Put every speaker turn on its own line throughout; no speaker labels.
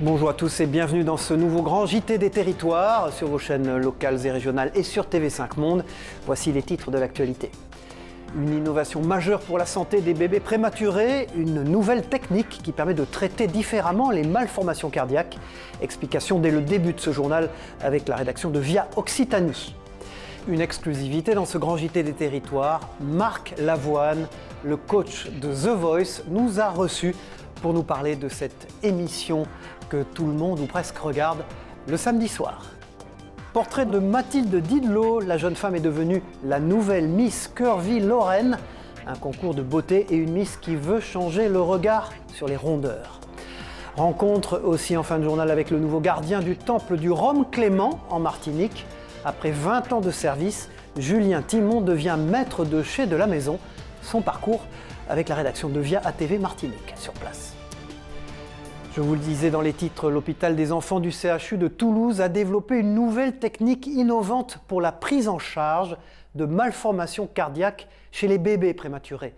Bonjour à tous et bienvenue dans ce nouveau grand JT des territoires sur vos chaînes locales et régionales et sur TV5 Monde. Voici les titres de l'actualité. Une innovation majeure pour la santé des bébés prématurés, une nouvelle technique qui permet de traiter différemment les malformations cardiaques. Explication dès le début de ce journal avec la rédaction de Via Occitanie. Une exclusivité dans ce grand JT des territoires, Marc Lavoine, le coach de The Voice, nous a reçus pour nous parler de cette émission que tout le monde ou presque regarde le samedi soir. Portrait de Mathilde Didlot, la jeune femme est devenue la nouvelle Miss Curvy Lorraine, un concours de beauté et une Miss qui veut changer le regard sur les rondeurs. Rencontre aussi en fin de journal avec le nouveau gardien du temple du Rhum Clément en Martinique. Après 20 ans de service, Julien Timon devient maître de chez de la maison. Son parcours avec la rédaction de Via ATV Martinique sur place. Je vous le disais dans les titres, l'hôpital des enfants du CHU de Toulouse a développé une nouvelle technique innovante pour la prise en charge de malformations cardiaques chez les bébés prématurés.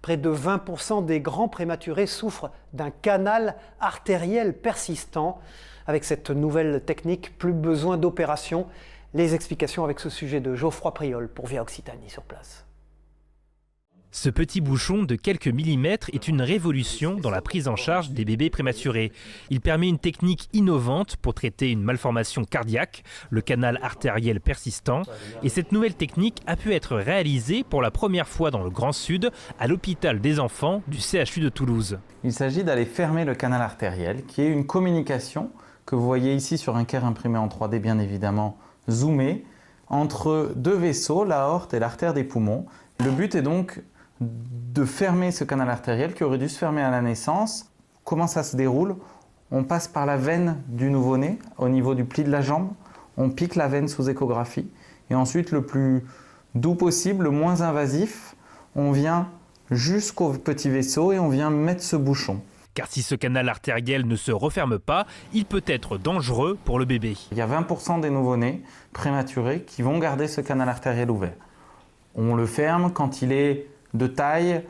Près de 20% des grands prématurés souffrent d'un canal artériel persistant. Avec cette nouvelle technique, plus besoin d'opération. Les explications avec ce sujet de Geoffroy Priol pour Via Occitanie sur place.
Ce petit bouchon de quelques millimètres est une révolution dans la prise en charge des bébés prématurés. Il permet une technique innovante pour traiter une malformation cardiaque, le canal artériel persistant. Et cette nouvelle technique a pu être réalisée pour la première fois dans le Grand Sud, à l'hôpital des enfants du CHU de Toulouse.
Il s'agit d'aller fermer le canal artériel, qui est une communication que vous voyez ici sur un CARE imprimé en 3D, bien évidemment, zoomé, entre deux vaisseaux, l'aorte et l'artère des poumons. Le but est donc de fermer ce canal artériel qui aurait dû se fermer à la naissance. Comment ça se déroule? On passe par la veine du nouveau-né au niveau du pli de la jambe, on pique la veine sous échographie et ensuite le plus doux possible, le moins invasif, on vient jusqu'au petit vaisseau et on vient mettre ce bouchon.
Car si ce canal artériel ne se referme pas, il peut être dangereux pour le bébé.
Il y a 20% des nouveau-nés prématurés qui vont garder ce canal artériel ouvert. On le ferme quand il est de taille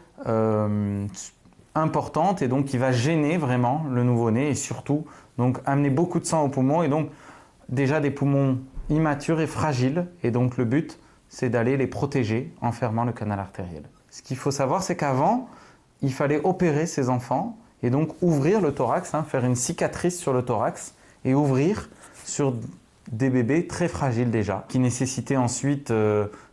importante et donc qui va gêner vraiment le nouveau-né et surtout donc amener beaucoup de sang aux poumons et donc déjà des poumons immatures et fragiles et donc le but c'est d'aller les protéger en fermant le canal artériel. Ce qu'il faut savoir c'est qu'avant il fallait opérer ces enfants et donc ouvrir le thorax, faire une cicatrice sur le thorax et ouvrir sur des bébés très fragiles déjà qui nécessitaient ensuite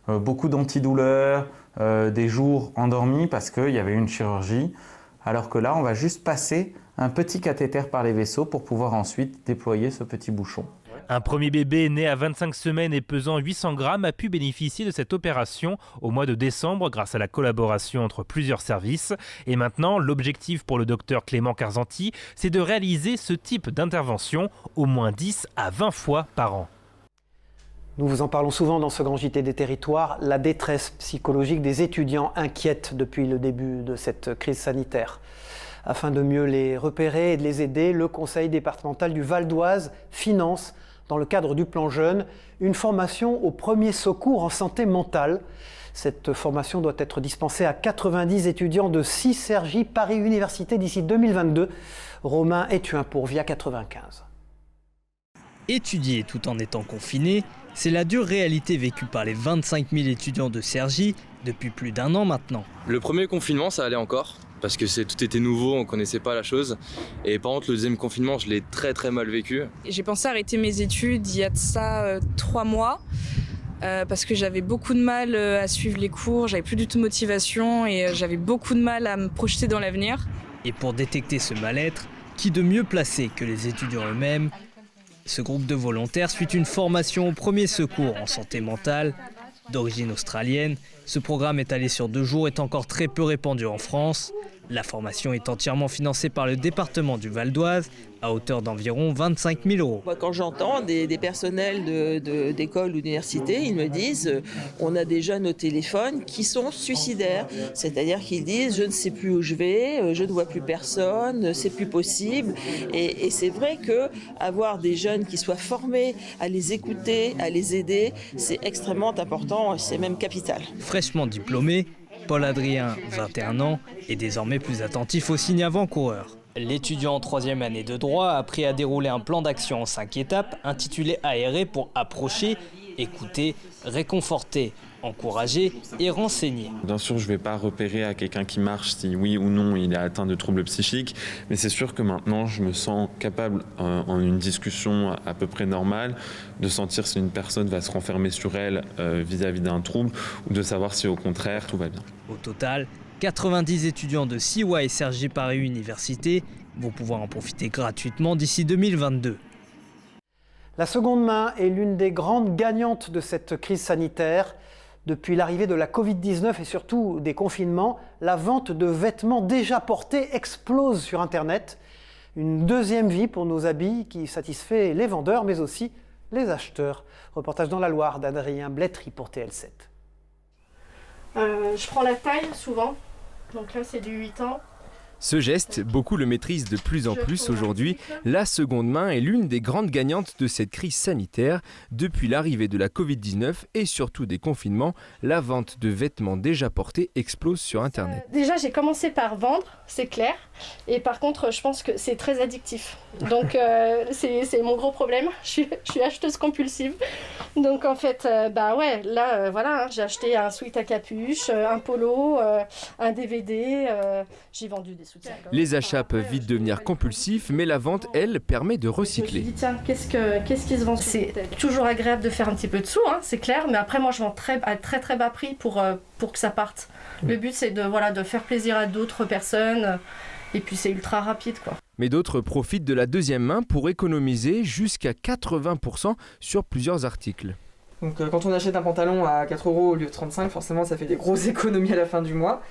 beaucoup d'antidouleurs, des jours endormis parce qu'il y avait une chirurgie, alors que là on va juste passer un petit cathéter par les vaisseaux pour pouvoir ensuite déployer ce petit bouchon.
Un premier bébé né à 25 semaines et pesant 800 grammes a pu bénéficier de cette opération au mois de décembre grâce à la collaboration entre plusieurs services. Et maintenant, l'objectif pour le docteur Clément Carzanti, c'est de réaliser ce type d'intervention au moins 10 à 20 fois par an.
Nous vous en parlons souvent dans ce grand JT des territoires, la détresse psychologique des étudiants inquiète depuis le début de cette crise sanitaire. Afin de mieux les repérer et de les aider, le conseil départemental du Val d'Oise finance, dans le cadre du plan jeune, une formation au premier secours en santé mentale. Cette formation doit être dispensée à 90 étudiants de 6 Cergy Paris Université d'ici 2022. Romain Etuin pour Via 95.
Étudier tout en étant confiné, c'est la dure réalité vécue par les 25 000 étudiants de Cergy depuis plus d'1 an maintenant.
Le premier confinement, ça allait encore, parce que tout était nouveau, on ne connaissait pas la chose. Et par contre, le deuxième confinement, je l'ai très très mal vécu.
J'ai pensé arrêter mes études il y a de ça 3 mois, parce que j'avais beaucoup de mal à suivre les cours, j'avais plus du tout de motivation et j'avais beaucoup de mal à me projeter dans l'avenir.
Et pour détecter ce mal-être, qui de mieux placé que les étudiants eux-mêmes? Ce groupe de volontaires suit une formation au premier secours en santé mentale. D'origine australienne, ce programme étalé sur 2 jours est encore très peu répandu en France. La formation est entièrement financée par le département du Val d'Oise, à hauteur d'environ 25 000 €.
Quand j'entends des personnels d'école ou d'université, ils me disent on a des jeunes au téléphone qui sont suicidaires. C'est-à-dire qu'ils disent je ne sais plus où je vais, je ne vois plus personne, c'est plus possible. Et c'est vrai qu'avoir des jeunes qui soient formés à les écouter, à les aider, c'est extrêmement important, c'est même capital.
Fraîchement diplômé, Paul Adrien, 21 ans, est désormais plus attentif aux signes avant-coureurs. L'étudiant en 3e année de droit a appris à dérouler un plan d'action en 5 étapes intitulé Aérer pour approcher, écouter, réconforter, encourager et renseigner.
Bien sûr, je ne vais pas repérer à quelqu'un qui marche si oui ou non il est atteint de troubles psychiques, mais c'est sûr que maintenant je me sens capable, en une discussion à peu près normale, de sentir si une personne va se renfermer sur elle vis-à-vis d'un trouble ou de savoir si au contraire tout va bien.
Au total, 90 étudiants de CY et Cergy Paris Université vont pouvoir en profiter gratuitement d'ici 2022.
La seconde main est l'une des grandes gagnantes de cette crise sanitaire. Depuis l'arrivée de la Covid-19 et surtout des confinements, la vente de vêtements déjà portés explose sur Internet. Une deuxième vie pour nos habits qui satisfait les vendeurs mais aussi les acheteurs. Reportage dans la Loire d'Adrien Blétry pour TL7.
Je prends la taille souvent, donc là c'est du 8 ans.
Ce geste, beaucoup le maîtrisent de plus en plus aujourd'hui. La seconde main est l'une des grandes gagnantes de cette crise sanitaire. Depuis l'arrivée de la Covid-19 et surtout des confinements, la vente de vêtements déjà portés explose sur Internet.
Déjà j'ai commencé par vendre, c'est clair. Et par contre je pense que c'est très addictif. Donc c'est mon gros problème. Je suis acheteuse compulsive. Donc en fait, voilà, j'ai acheté un sweat à capuche, un polo, un DVD, j'ai vendu des soutiens.
Les achats peuvent vite devenir compulsifs, mais la vente, elle, permet de recycler.
Je me suis dit, tiens, qu'est-ce qui se vend ? C'est toujours agréable de faire un petit peu de sous, hein, c'est clair, mais après moi je vends à très bas prix pour que ça parte. Le but c'est de faire plaisir à d'autres personnes, et puis c'est ultra rapide quoi.
Mais d'autres profitent de la deuxième main pour économiser jusqu'à 80% sur plusieurs articles.
Donc quand on achète un pantalon à 4 € au lieu de 35, forcément ça fait des grosses économies à la fin du mois.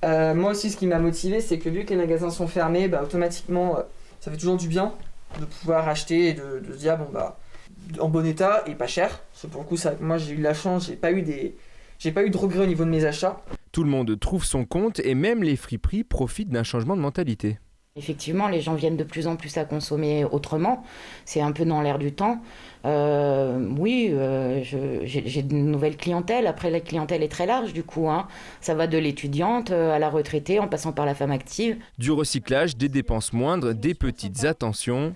Moi aussi ce qui m'a motivé, c'est que vu que les magasins sont fermés, automatiquement ça fait toujours du bien de pouvoir acheter et de se dire en bon état et pas cher. Parce que pour le coup moi j'ai eu la chance, j'ai pas eu de regrets au niveau de mes achats.
Tout le monde trouve son compte et même les friperies profitent d'un changement de mentalité.
Effectivement, les gens viennent de plus en plus à consommer autrement. C'est un peu dans l'air du temps. J'ai de nouvelles clientèles. Après, la clientèle est très large du coup. Ça va de l'étudiante à la retraitée en passant par la femme active.
Du recyclage, des dépenses moindres, des petites attentions.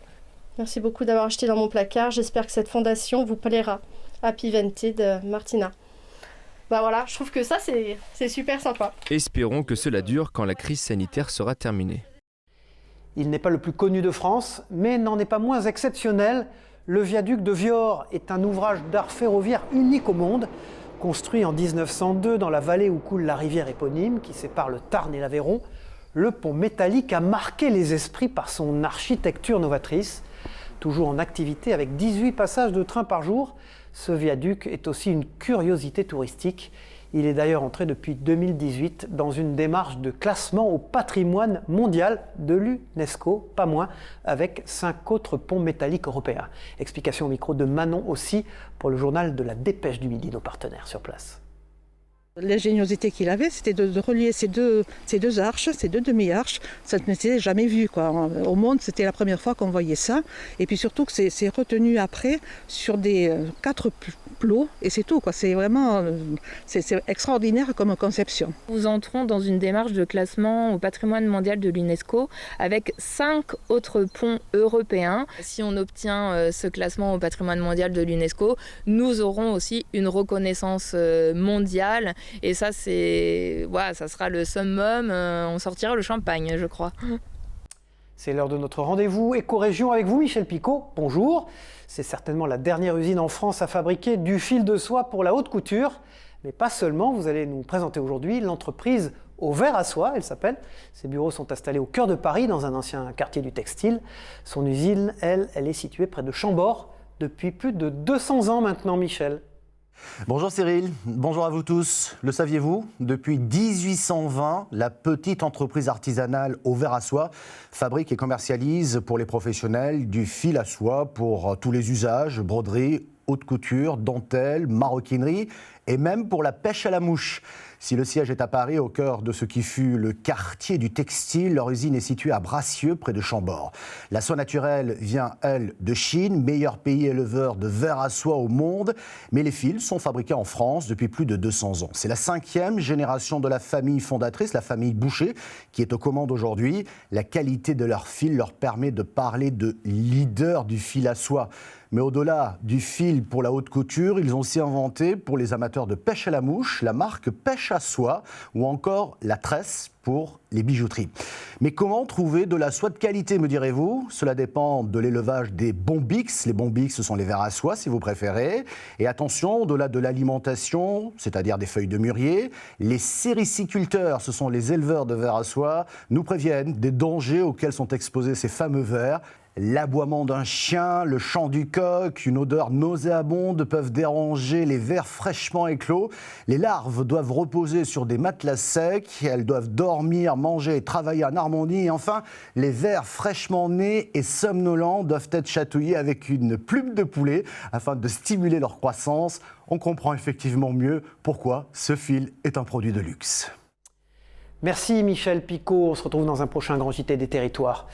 Merci beaucoup d'avoir acheté dans mon placard. J'espère que cette fondation vous plaira. Happy Vented, Martina. Voilà, je trouve que ça c'est super sympa.
Espérons que cela dure quand la crise sanitaire sera terminée.
Il n'est pas le plus connu de France, mais n'en est pas moins exceptionnel. Le viaduc de Viorre est un ouvrage d'art ferroviaire unique au monde, construit en 1902 dans la vallée où coule la rivière éponyme qui sépare le Tarn et l'Aveyron. Le pont métallique a marqué les esprits par son architecture novatrice. Toujours en activité avec 18 passages de train par jour, ce viaduc est aussi une curiosité touristique. Il est d'ailleurs entré depuis 2018 dans une démarche de classement au patrimoine mondial de l'UNESCO, pas moins, avec 5 autres ponts métalliques européens. Explication au micro de Manon aussi pour le journal de la Dépêche du Midi, nos partenaires sur place.
L'ingéniosité qu'il avait, c'était de relier ces deux arches, ces deux demi-arches. Ça ne s'était jamais vu, quoi. Au monde, c'était la première fois qu'on voyait ça. Et puis surtout que c'est retenu après sur des 4 plots, et c'est tout, quoi. C'est vraiment c'est extraordinaire comme conception.
Nous entrons dans une démarche de classement au patrimoine mondial de l'UNESCO avec 5 autres ponts européens. Si on obtient ce classement au patrimoine mondial de l'UNESCO, nous aurons aussi une reconnaissance mondiale. Et ça, ça sera le summum, on sortira le champagne, je crois.
C'est l'heure de notre rendez-vous Éco-Région avec vous, Michel Picot. Bonjour. C'est certainement la dernière usine en France à fabriquer du fil de soie pour la haute couture. Mais pas seulement, vous allez nous présenter aujourd'hui l'entreprise Au Ver à Soie, elle s'appelle. Ses bureaux sont installés au cœur de Paris, dans un ancien quartier du textile. Son usine, elle est située près de Chambord depuis plus de 200 ans maintenant, Michel.
Bonjour Cyril, bonjour à vous tous. Le saviez-vous ? Depuis 1820, la petite entreprise artisanale Au Ver à Soie fabrique et commercialise pour les professionnels du fil à soie pour tous les usages, broderie, haute couture, dentelle, maroquinerie et même pour la pêche à la mouche. Si le siège est à Paris, au cœur de ce qui fut le quartier du textile, leur usine est située à Bracieux, près de Chambord. La soie naturelle vient, elle, de Chine, meilleur pays éleveur de verre à soie au monde, mais les fils sont fabriqués en France depuis plus de 200 ans. C'est la 5e génération de la famille fondatrice, la famille Boucher, qui est aux commandes aujourd'hui. La qualité de leurs fils leur permet de parler de leader du fil à soie. Mais au-delà du fil pour la haute couture, ils ont aussi inventé pour les amateurs de pêche à la mouche la marque Pêche à soie ou encore la tresse pour les bijouteries. Mais comment trouver de la soie de qualité, me direz-vous? Cela dépend de l'élevage des bombix. Les bombix, ce sont les vers à soie, si vous préférez. Et attention, au-delà de l'alimentation, c'est-à-dire des feuilles de mûrier, les sériciculteurs, ce sont les éleveurs de vers à soie, nous préviennent des dangers auxquels sont exposés ces fameux vers. L'aboiement d'un chien, le chant du coq, une odeur nauséabonde peuvent déranger les vers fraîchement éclos. Les larves doivent reposer sur des matelas secs, elles doivent dormir, manger et travailler en harmonie. Et enfin, les vers fraîchement nés et somnolents doivent être chatouillés avec une plume de poulet afin de stimuler leur croissance. On comprend effectivement mieux pourquoi ce fil est un produit de luxe.
Merci Michel Picot, on se retrouve dans un prochain Grand JT des Territoires.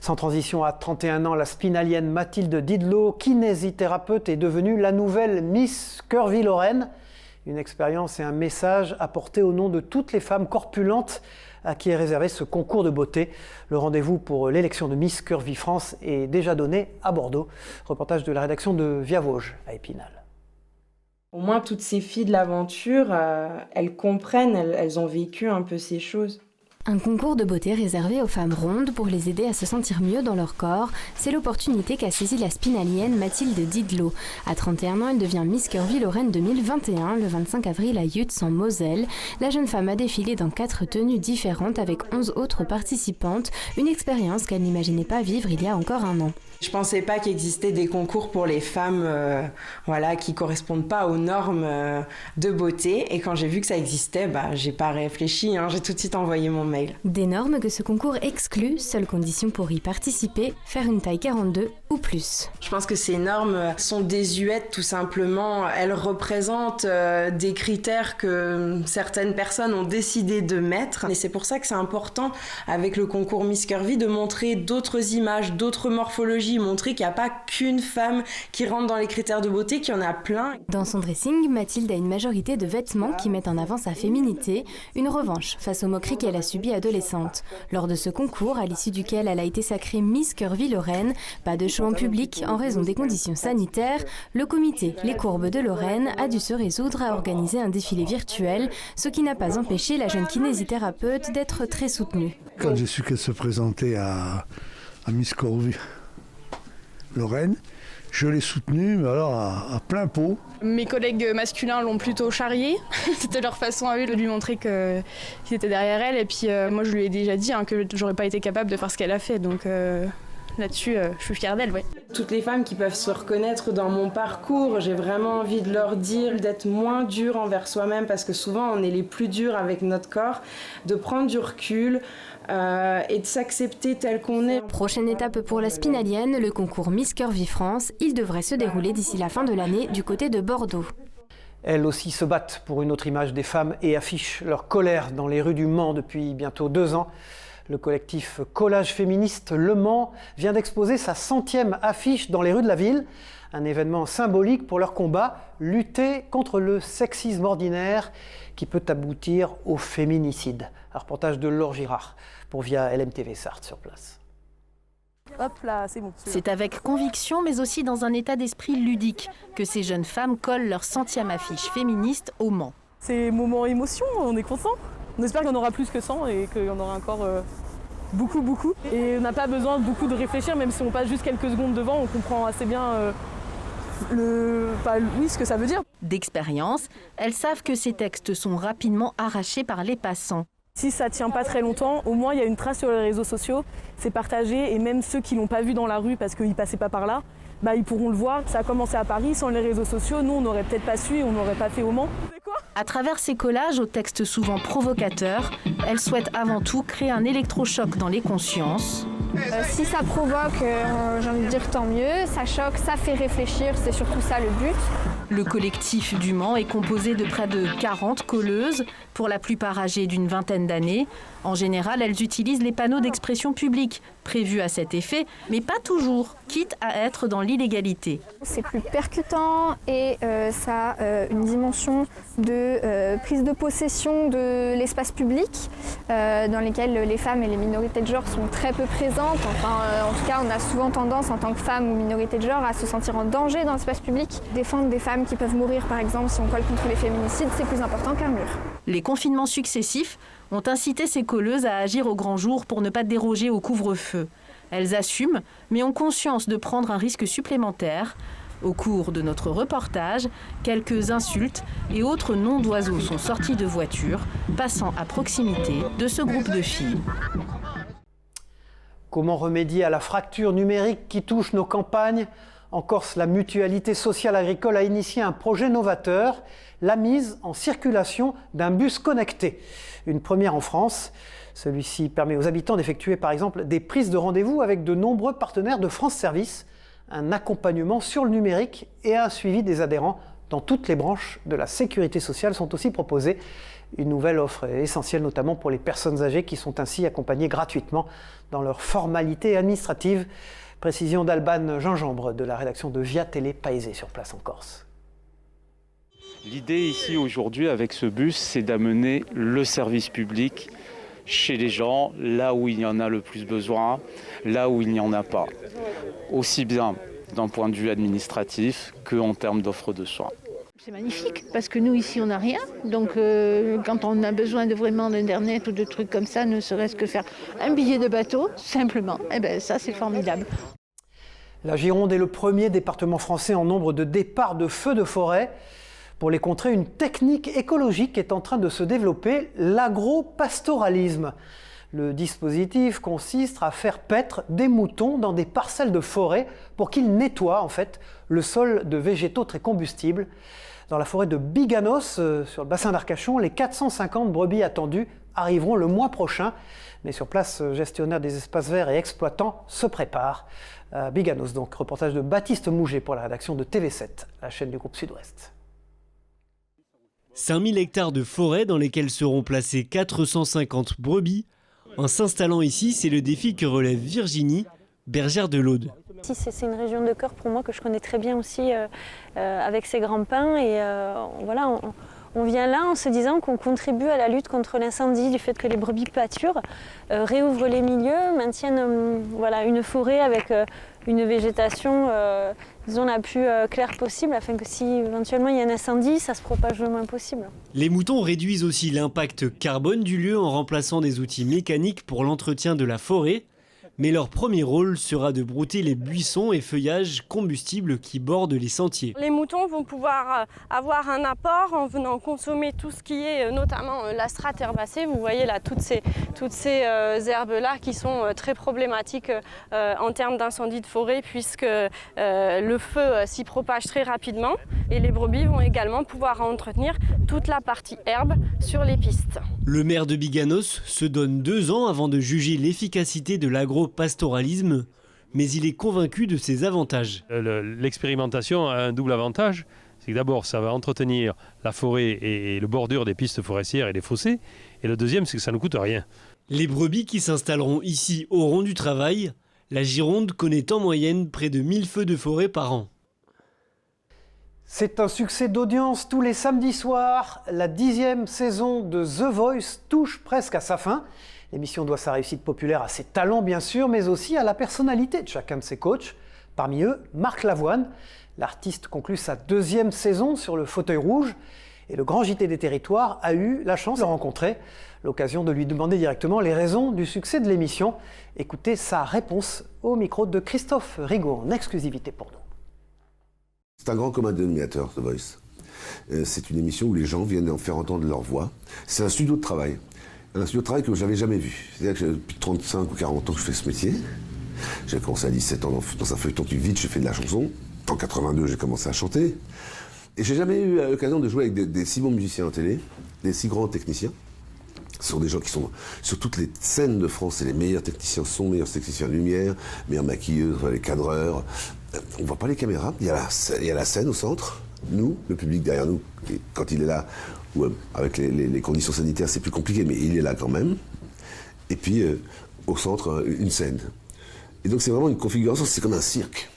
Sans transition, à 31 ans, la spinalienne Mathilde Didlot, kinésithérapeute, est devenue la nouvelle Miss Curvy-Lorraine. Une expérience et un message apportés au nom de toutes les femmes corpulentes à qui est réservé ce concours de beauté. Le rendez-vous pour l'élection de Miss Curvy France est déjà donné à Bordeaux. Reportage de la rédaction de Via Vosges à Épinal.
Au moins, toutes ces filles de l'aventure, elles comprennent, elles ont vécu un peu ces choses.
Un concours de beauté réservé aux femmes rondes pour les aider à se sentir mieux dans leur corps, c'est l'opportunité qu'a saisie la spinalienne Mathilde Didlot. À 31 ans, elle devient Miss Curvy Lorraine 2021, le 25 avril à Yutz en Moselle. La jeune femme a défilé dans 4 tenues différentes avec 11 autres participantes, une expérience qu'elle n'imaginait pas vivre il y a encore un an.
Je pensais pas qu'il existait des concours pour les femmes qui correspondent pas aux normes de beauté. Et quand j'ai vu que ça existait, j'ai pas réfléchi, j'ai tout de suite envoyé mon mail.
Des normes que ce concours exclut, seule condition pour y participer, faire une taille 42 ou plus.
Je pense que ces normes sont désuètes tout simplement. Elles représentent des critères que certaines personnes ont décidé de mettre. Et c'est pour ça que c'est important avec le concours Miss Curvy de montrer d'autres images, d'autres morphologies, montrer qu'il n'y a pas qu'une femme qui rentre dans les critères de beauté, qu'il y en a plein.
Dans son dressing, Mathilde a une majorité de vêtements qui mettent en avant sa féminité, une revanche face aux moqueries qu'elle a subies adolescente. Lors de ce concours, à l'issue duquel elle a été sacrée Miss Curvy Lorraine, pas de show en public en raison des conditions sanitaires, le comité Les Courbes de Lorraine a dû se résoudre à organiser un défilé virtuel, ce qui n'a pas empêché la jeune kinésithérapeute d'être très soutenue.
Quand j'ai su qu'elle se présentait à Miss Curvy Lorraine, je l'ai soutenue, mais alors à plein pot.
Mes collègues masculins l'ont plutôt charriée. C'était leur façon à eux de lui montrer qu'ils étaient derrière elle. Et puis moi, je lui ai déjà dit que j'aurais pas été capable de faire ce qu'elle a fait. Donc là-dessus, je suis fière d'elle. Ouais.
Toutes les femmes qui peuvent se reconnaître dans mon parcours, j'ai vraiment envie de leur dire d'être moins dures envers soi-même, parce que souvent, on est les plus durs avec notre corps, de prendre du recul, et de s'accepter tel qu'on est.
Prochaine étape pour la spinalienne, le concours Miss Curvy France. Il devrait se dérouler d'ici la fin de l'année du côté de Bordeaux.
Elles aussi se battent pour une autre image des femmes et affichent leur colère dans les rues du Mans depuis bientôt 2 ans. Le collectif Collage Féministe Le Mans vient d'exposer sa 100e affiche dans les rues de la ville. Un événement symbolique pour leur combat, lutter contre le sexisme ordinaire qui peut aboutir au féminicide. Un reportage de Laure Girard pour Via LMTV Sarthe sur place.
Hop là, c'est bon. C'est avec conviction, mais aussi dans un état d'esprit ludique, que ces jeunes femmes collent leur 100e affiche féministe au Mans.
C'est moment émotion, on est content. On espère qu'il y en aura plus que 100 et qu'il y en aura encore beaucoup. Et on n'a pas besoin beaucoup de réfléchir, même si on passe juste quelques secondes devant, on comprend assez bien ce que ça veut dire.
D'expérience, elles savent que ces textes sont rapidement arrachés par les passants.
Si ça tient pas très longtemps, au moins il y a une trace sur les réseaux sociaux, c'est partagé, et même ceux qui l'ont pas vu dans la rue parce qu'ils passaient pas par là, ils pourront le voir. Ça a commencé à Paris, sans les réseaux sociaux, nous on n'aurait peut-être pas su et on n'aurait pas fait au Mans.
À travers ces collages aux textes souvent provocateurs, elles souhaitent avant tout créer un électrochoc dans les consciences.
Si ça provoque, j'ai envie de dire tant mieux, ça choque, ça fait réfléchir, c'est surtout ça le but.
Le collectif du Mans est composé de près de 40 colleuses, pour la plupart âgées d'une vingtaine d'années. En général, elles utilisent les panneaux d'expression publique prévus à cet effet, mais pas toujours, quitte à être dans l'illégalité.
C'est plus percutant et ça a une dimension de prise de possession de l'espace public dans lesquels les femmes et les minorités de genre sont très peu présentes. Enfin, en tout cas, on a souvent tendance en tant que femme ou minorité de genre à se sentir en danger dans l'espace public. Défendre des femmes qui peuvent mourir, par exemple, si on colle contre les féminicides, c'est plus important qu'un mur.
Les confinements successifs ont incité ces colleuses à agir au grand jour pour ne pas déroger au couvre-feu. Elles assument, mais ont conscience de prendre un risque supplémentaire. Au cours de notre reportage, quelques insultes et autres noms d'oiseaux sont sortis de voitures, passant à proximité de ce groupe de filles.
Comment remédier à la fracture numérique qui touche nos campagnes ? En Corse, la Mutualité sociale agricole a initié un projet novateur, la mise en circulation d'un bus connecté. Une première en France. Celui-ci permet aux habitants d'effectuer par exemple des prises de rendez-vous avec de nombreux partenaires de France Service, un accompagnement sur le numérique et un suivi des adhérents dans toutes les branches de la sécurité sociale sont aussi proposées. Une nouvelle offre essentielle notamment pour les personnes âgées qui sont ainsi accompagnées gratuitement dans leurs formalités administratives. Précision d'Alban Gingembre de la rédaction de Via Télé Paésé sur place en Corse.
L'idée ici aujourd'hui avec ce bus, c'est d'amener le service public chez les gens, là où il y en a le plus besoin, là où il n'y en a pas. Aussi bien d'un point de vue administratif qu'en termes d'offres de soins.
C'est magnifique parce que nous ici on n'a rien, donc quand on a besoin de vraiment d'internet ou de trucs comme ça, ne serait-ce que faire un billet de bateau, simplement, eh ben ça c'est formidable.
La Gironde est le premier département français en nombre de départs de feux de forêt. Pour les contrer, une technique écologique est en train de se développer, l'agropastoralisme. Le dispositif consiste à faire paître des moutons dans des parcelles de forêt pour qu'ils nettoient en fait le sol de végétaux très combustibles. Dans la forêt de Biganos, sur le bassin d'Arcachon, les 450 brebis attendues arriveront le mois prochain. Mais sur place, gestionnaires des espaces verts et exploitants se préparent. Biganos donc, reportage de Baptiste Mouget pour la rédaction de TV7, la chaîne du groupe Sud-Ouest.
5000 hectares de forêt dans lesquels seront placées 450 brebis. En s'installant ici, c'est le défi que relève Virginie, bergère de l'Aude.
C'est une région de cœur pour moi que je connais très bien aussi avec ses grands pins. Et voilà, on vient là en se disant qu'on contribue à la lutte contre l'incendie, du fait que les brebis pâturent, réouvrent les milieux, maintiennent voilà, une forêt avec une végétation disons, la plus claire possible, afin que si éventuellement il y a un incendie, ça se propage le moins possible.
Les moutons réduisent aussi l'impact carbone du lieu en remplaçant des outils mécaniques pour l'entretien de la forêt. Mais leur premier rôle sera de brouter les buissons et feuillages combustibles qui bordent les sentiers.
Les moutons vont pouvoir avoir un apport en venant consommer tout ce qui est notamment l'astrate herbacée. Vous voyez là toutes ces herbes-là qui sont très problématiques en termes d'incendie de forêt puisque le feu s'y propage très rapidement et les brebis vont également pouvoir entretenir toute la partie herbe sur les pistes.
Le maire de Biganos se donne 2 ans avant de juger l'efficacité de l'agropastoralisme, mais il est convaincu de ses avantages.
L'expérimentation a un double avantage, c'est que d'abord ça va entretenir la forêt et le bordure des pistes forestières et des fossés, et le deuxième c'est que ça ne coûte rien.
Les brebis qui s'installeront ici auront du travail. La Gironde connaît en moyenne près de 1000 feux de forêt par an.
C'est un succès d'audience tous les samedis soirs. La 10e saison de The Voice touche presque à sa fin. L'émission doit sa réussite populaire à ses talents bien sûr, mais aussi à la personnalité de chacun de ses coachs. Parmi eux, Marc Lavoine. L'artiste conclut sa 2e saison sur le fauteuil rouge. Et le Grand JT des Territoires a eu la chance de le rencontrer. L'occasion de lui demander directement les raisons du succès de l'émission. Écoutez sa réponse au micro de Christophe Rigaud en exclusivité pour nous.
C'est un grand commun dénominateur, The Voice. C'est une émission où les gens viennent en faire entendre leur voix. C'est un studio de travail. Un studio de travail que je n'avais jamais vu. C'est-à-dire que depuis 35 ou 40 ans que je fais ce métier. J'ai commencé à 17 ans dans un feuilleton qui vite, j'ai fait de la chanson. En 82, j'ai commencé à chanter. Et j'ai jamais eu l'occasion de jouer avec des si bons musiciens en télé, des si grands techniciens. Ce sont des gens qui sont sur toutes les scènes de France, c'est les meilleurs techniciens son, meilleurs techniciens de lumière, meilleurs maquilleuses, les cadreurs. On voit pas les caméras, il y a la scène au centre, nous, le public derrière nous, et quand il est là, ou avec les conditions sanitaires, c'est plus compliqué, mais il est là quand même. Et puis, au centre, une scène. Et donc, c'est vraiment une configuration, c'est comme un cirque.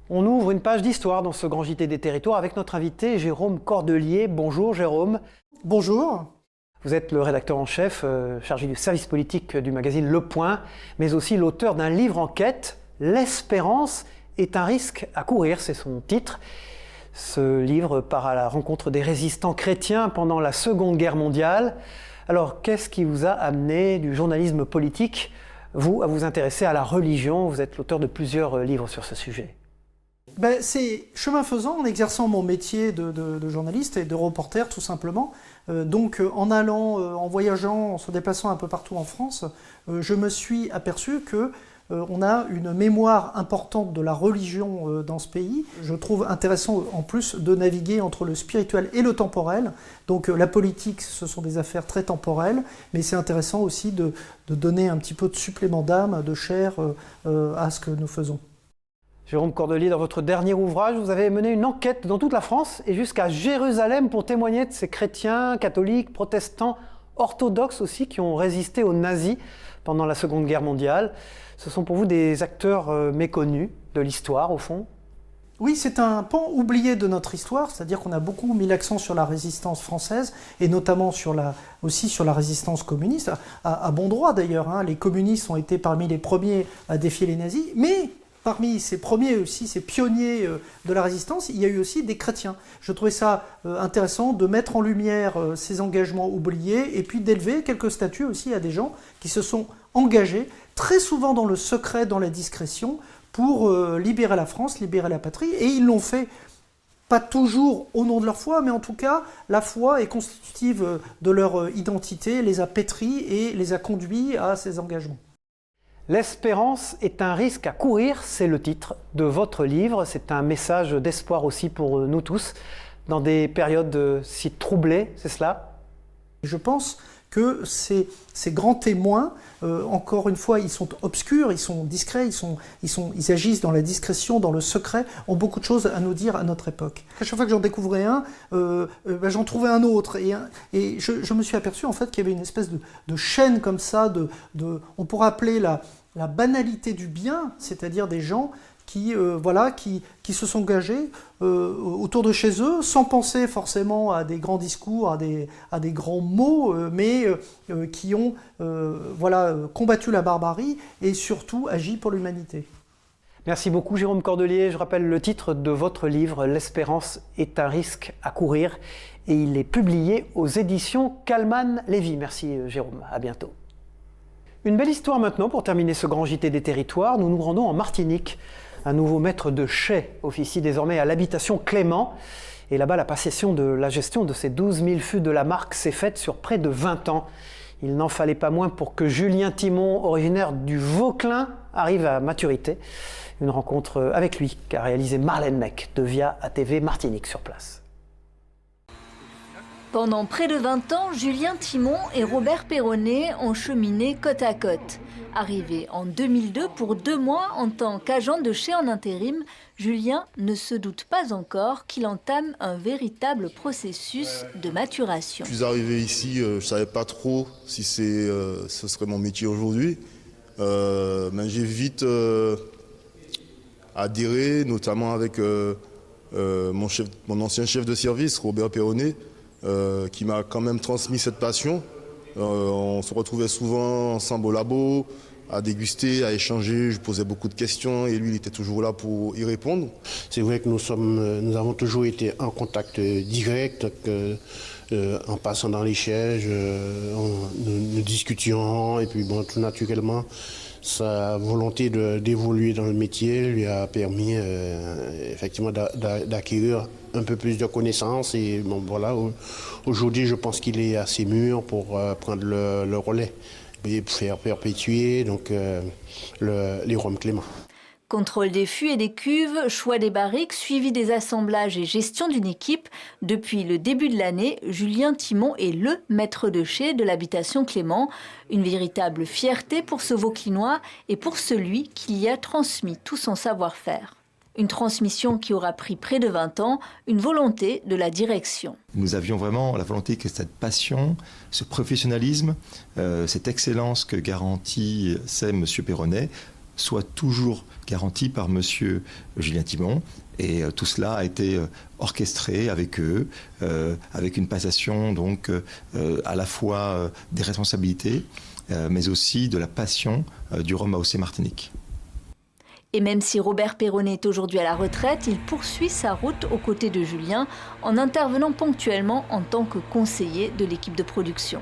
On ouvre une page d'histoire dans ce grand JT des territoires avec notre invité Jérôme Cordelier. Bonjour Jérôme.
Bonjour.
Vous êtes le rédacteur en chef chargé du service politique du magazine Le Point, mais aussi l'auteur d'un livre enquête, L'espérance est un risque à courir, c'est son titre. Ce livre part à la rencontre des résistants chrétiens pendant la Seconde Guerre mondiale. Alors, qu'est-ce qui vous a amené du journalisme politique, vous, à vous intéresser à la religion? Vous êtes l'auteur de plusieurs livres sur ce sujet.
C'est chemin faisant, en exerçant mon métier de journaliste et de reporter tout simplement. Donc en allant, en voyageant, en se déplaçant un peu partout en France, je me suis aperçu que on a une mémoire importante de la religion dans ce pays. Je trouve intéressant en plus de naviguer entre le spirituel et le temporel. Donc la politique, ce sont des affaires très temporelles, mais c'est intéressant aussi de donner un petit peu de supplément d'âme, de chair à ce que nous faisons.
Jérôme Cordelier, dans votre dernier ouvrage, vous avez mené une enquête dans toute la France et jusqu'à Jérusalem pour témoigner de ces chrétiens, catholiques, protestants, orthodoxes aussi, qui ont résisté aux nazis pendant la Seconde Guerre mondiale. Ce sont pour vous des acteurs méconnus de l'histoire, au fond?
Oui, c'est un pan oublié de notre histoire, c'est-à-dire qu'on a beaucoup mis l'accent sur la résistance française et notamment aussi sur la résistance communiste, à bon droit d'ailleurs. Hein. Les communistes ont été parmi les premiers à défier les nazis, mais parmi ces premiers aussi, ces pionniers de la résistance, il y a eu aussi des chrétiens. Je trouvais ça intéressant de mettre en lumière ces engagements oubliés et puis d'élever quelques statues aussi à des gens qui se sont engagés, très souvent dans le secret, dans la discrétion, pour libérer la France, libérer la patrie. Et ils l'ont fait, pas toujours au nom de leur foi, mais en tout cas, la foi est constitutive de leur identité, les a pétris et les a conduits à ces engagements.
L'espérance est un risque à courir, c'est le titre de votre livre. C'est un message d'espoir aussi pour nous tous, dans des périodes si troublées, c'est cela?
Je pense que ces grands témoins, encore une fois, ils sont obscurs, ils sont discrets, ils agissent dans la discrétion, dans le secret, ont beaucoup de choses à nous dire à notre époque. À chaque fois que j'en découvrais un, j'en trouvais un autre. Et je me suis aperçu en fait qu'il y avait une espèce de chaîne comme ça, on pourrait appeler la banalité du bien, c'est-à-dire des gens qui se sont engagés autour de chez eux, sans penser forcément à des grands discours, à des grands mots, mais qui ont combattu la barbarie et surtout agi pour l'humanité.
Merci beaucoup Jérôme Cordelier. Je rappelle le titre de votre livre, L'espérance est un risque à courir, et il est publié aux éditions Calman-Lévy. Merci Jérôme, à bientôt. Une belle histoire maintenant pour terminer ce grand JT des territoires. Nous nous rendons en Martinique. Un nouveau maître de chai officie désormais à l'habitation Clément. Et là-bas, la gestion de ces 12 000 fûts de la marque s'est faite sur près de 20 ans. Il n'en fallait pas moins pour que Julien Timon, originaire du Vauclin, arrive à maturité. Une rencontre avec lui qu'a réalisé Marlène Mec de Via ATV Martinique sur place.
Pendant près de 20 ans, Julien Timon et Robert Perronnet ont cheminé côte à côte. Arrivé en 2002 pour 2 mois en tant qu'agent de chai en intérim, Julien ne se doute pas encore qu'il entame un véritable processus de maturation.
Je suis arrivé ici, je ne savais pas trop si ce serait mon métier aujourd'hui. Mais j'ai vite adhéré, notamment avec mon ancien chef de service, Robert Perronnet, qui m'a quand même transmis cette passion. On se retrouvait souvent ensemble au labo, à déguster, à échanger. Je posais beaucoup de questions et lui, il était toujours là pour y répondre.
C'est vrai que nous avons toujours été en contact direct, en passant dans les sièges, nous discutions et puis bon, tout naturellement, sa volonté d'évoluer dans le métier lui a permis effectivement d'acquérir un peu plus de connaissances et bon, voilà, aujourd'hui je pense qu'il est assez mûr pour prendre le relais et faire perpétuer donc, les rhums Clément.
Contrôle des fûts et des cuves, choix des barriques, suivi des assemblages et gestion d'une équipe. Depuis le début de l'année, Julien Timon est le maître de chai de l'habitation Clément. Une véritable fierté pour ce Vauclinois et pour celui qui y a transmis tout son savoir-faire. Une transmission qui aura pris près de 20 ans, une volonté de la direction.
Nous avions vraiment la volonté que cette passion, ce professionnalisme, cette excellence que garantit M. Perronnet, soit toujours garanti par M. Julien Thimon. Et tout cela a été orchestré avec eux, avec une passation donc à la fois des responsabilités, mais aussi de la passion du rhum AOC Martinique.
Et même si Robert Perronnet est aujourd'hui à la retraite, il poursuit sa route aux côtés de Julien en intervenant ponctuellement en tant que conseiller de l'équipe de production.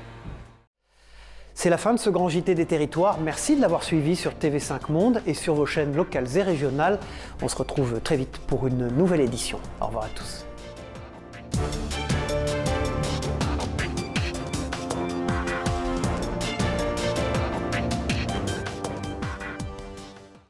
C'est la fin de ce grand JT des territoires. Merci de l'avoir suivi sur TV5 Monde et sur vos chaînes locales et régionales. On se retrouve très vite pour une nouvelle édition. Au revoir à tous.